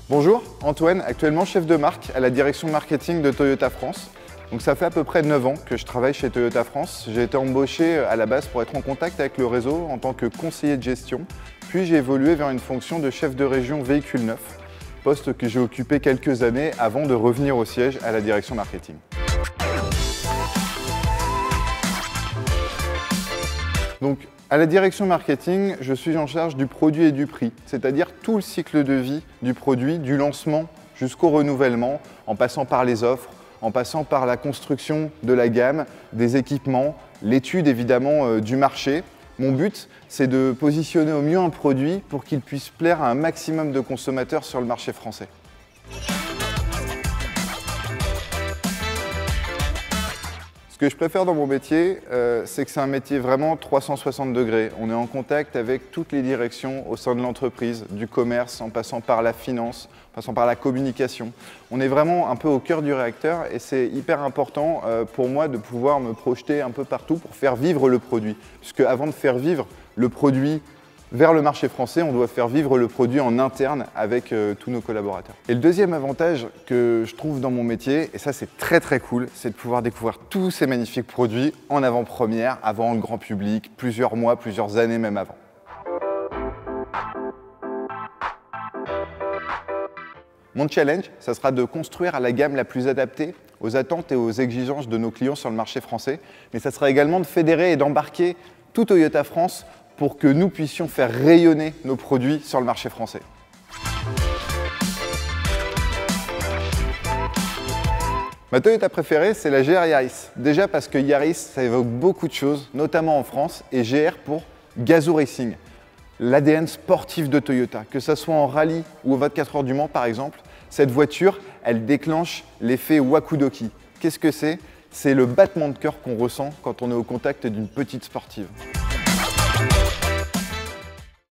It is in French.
Bonjour, Antoine, actuellement chef de marque à la direction marketing de Toyota France. Donc ça fait à peu près 9 ans que je travaille chez Toyota France. J'ai été embauché à la base pour être en contact avec le réseau en tant que conseiller de gestion. Puis j'ai évolué vers une fonction de chef de région véhicule neuf, poste que j'ai occupé quelques années avant de revenir au siège à la direction marketing. Donc, à la direction marketing, je suis en charge du produit et du prix, c'est-à-dire tout le cycle de vie du produit, du lancement jusqu'au renouvellement, en passant par les offres, en passant par la construction de la gamme, des équipements, l'étude évidemment du marché. Mon but, c'est de positionner au mieux un produit pour qu'il puisse plaire à un maximum de consommateurs sur le marché français. Ce que je préfère dans mon métier, c'est que c'est un métier vraiment 360 degrés. On est en contact avec toutes les directions au sein de l'entreprise, du commerce, en passant par la finance, en passant par la communication. On est vraiment un peu au cœur du réacteur et c'est hyper important pour moi de pouvoir me projeter un peu partout pour faire vivre le produit. Puisque avant de faire vivre le produit vers le marché français, on doit faire vivre le produit en interne avec tous nos collaborateurs. Et le deuxième avantage que je trouve dans mon métier, et ça c'est très cool, c'est de pouvoir découvrir tous ces magnifiques produits en avant-première, avant le grand public, plusieurs mois, plusieurs années même avant. Mon challenge, ça sera de construire la gamme la plus adaptée aux attentes et aux exigences de nos clients sur le marché français, mais ça sera également de fédérer et d'embarquer tout Toyota France pour que nous puissions faire rayonner nos produits sur le marché français. Ma Toyota préférée, c'est la GR Yaris. Déjà parce que Yaris, ça évoque beaucoup de choses, notamment en France, et GR pour Gazoo Racing, l'ADN sportif de Toyota. Que ce soit en rallye ou aux 24 heures du Mans par exemple, cette voiture, elle déclenche l'effet Wakudoki. Qu'est-ce que c'est? C'est le battement de cœur qu'on ressent quand on est au contact d'une petite sportive.